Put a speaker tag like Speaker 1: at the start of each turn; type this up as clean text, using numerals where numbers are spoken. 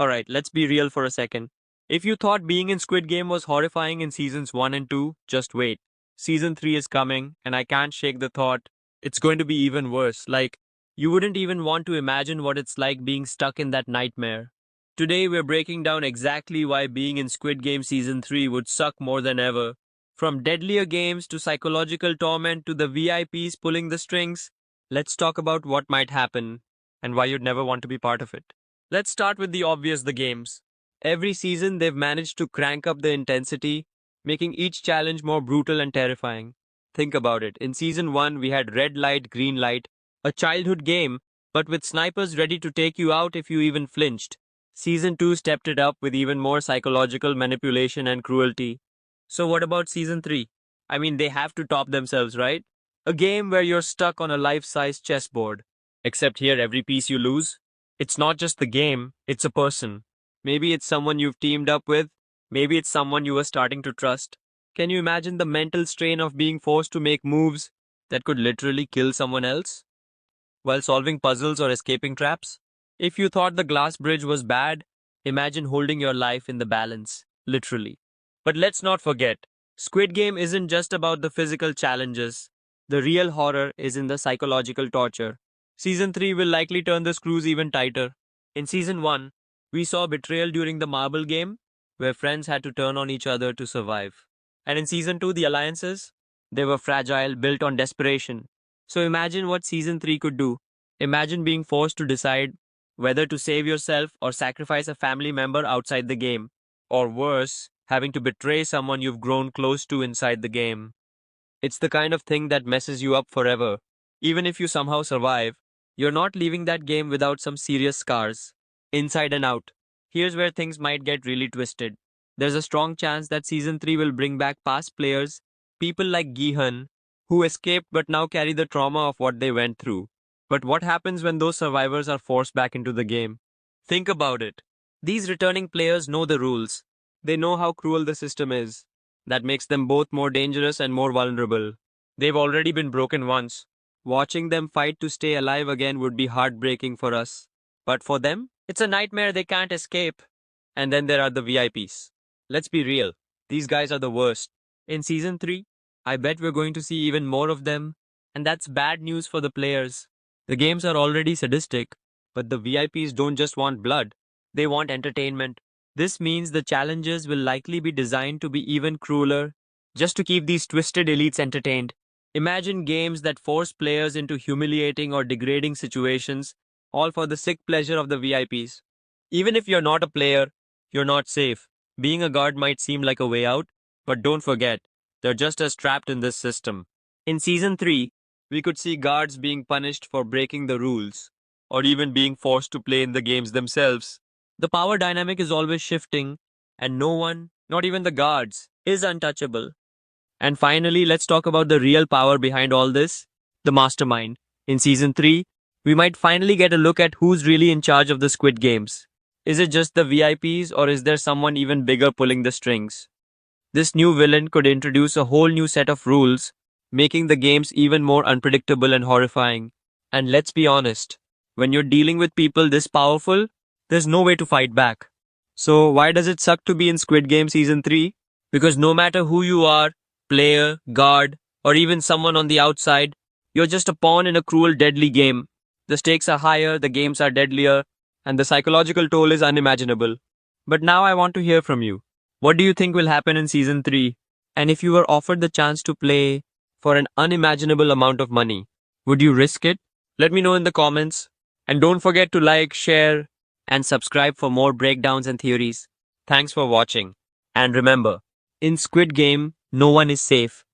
Speaker 1: Alright, let's be real for a second. If you thought being in Squid Game was horrifying in seasons 1 and 2, just wait. Season 3 is coming, and I can't shake the thought it's going to be even worse. Like, you wouldn't even want to imagine what it's like being stuck in that nightmare. Today, we're breaking down exactly why being in Squid Game Season 3 would suck more than ever. From deadlier games to psychological torment to the VIPs pulling the strings, let's talk about what might happen and why you'd never want to be part of it. Let's start with the obvious, the games. Every season, they've managed to crank up the intensity, making each challenge more brutal and terrifying. Think about it. In season 1, we had red light, green light, a childhood game, but with snipers ready to take you out if you even flinched. Season 2 stepped it up with even more psychological manipulation and cruelty. So, what about season 3? I mean, they have to top themselves, right? A game where you're stuck on a life size chessboard. Except here, every piece you lose, it's not just the game, it's a person. Maybe it's someone you've teamed up with, maybe it's someone you were starting to trust. Can you imagine the mental strain of being forced to make moves that could literally kill someone else while solving puzzles or escaping traps? If you thought the glass bridge was bad, imagine holding your life in the balance, literally. But let's not forget, Squid Game isn't just about the physical challenges. The real horror is in the psychological torture. Season 3 will likely turn the screws even tighter. In Season 1, we saw betrayal during the marble game, where friends had to turn on each other to survive. And in Season 2, the alliances, they were fragile, built on desperation. So imagine what Season 3 could do. Imagine being forced to decide whether to save yourself or sacrifice a family member outside the game. Or worse, having to betray someone you've grown close to inside the game. It's the kind of thing that messes you up forever. Even if you somehow survive, you're not leaving that game without some serious scars. Inside and out. Here's where things might get really twisted. There's a strong chance that Season 3 will bring back past players, people like Gihan, who escaped but now carry the trauma of what they went through. But what happens when those survivors are forced back into the game? Think about it. These returning players know the rules. They know how cruel the system is. That makes them both more dangerous and more vulnerable. They've already been broken once. Watching them fight to stay alive again would be heartbreaking for us. But for them, it's a nightmare they can't escape. And then there are the VIPs. Let's be real. These guys are the worst. In Season 3, I bet we're going to see even more of them. And that's bad news for the players. The games are already sadistic. But the VIPs don't just want blood. They want entertainment. This means the challenges will likely be designed to be even crueler, just to keep these twisted elites entertained. Imagine games that force players into humiliating or degrading situations, all for the sick pleasure of the VIPs. Even if you're not a player, you're not safe. Being a guard might seem like a way out, but don't forget, they're just as trapped in this system. In Season 3, we could see guards being punished for breaking the rules, or even being forced to play in the games themselves. The power dynamic is always shifting, and no one, not even the guards, is untouchable. And finally, let's talk about the real power behind all this, the mastermind. In Season 3, we might finally get a look at who's really in charge of the Squid Games. Is it just the VIPs, or is there someone even bigger pulling the strings? This new villain could introduce a whole new set of rules, making the games even more unpredictable and horrifying. And let's be honest, when you're dealing with people this powerful, there's no way to fight back. So why does it suck to be in Squid Game Season 3? Because no matter who you are, player, guard, or even someone on the outside, you're just a pawn in a cruel, deadly game. The stakes are higher, the games are deadlier, and the psychological toll is unimaginable. But now I want to hear from you. What do you think will happen in Season 3? And if you were offered the chance to play for an unimaginable amount of money, would you risk it? Let me know in the comments. And don't forget to like, share, and subscribe for more breakdowns and theories. Thanks for watching. And remember, in Squid Game, no one is safe.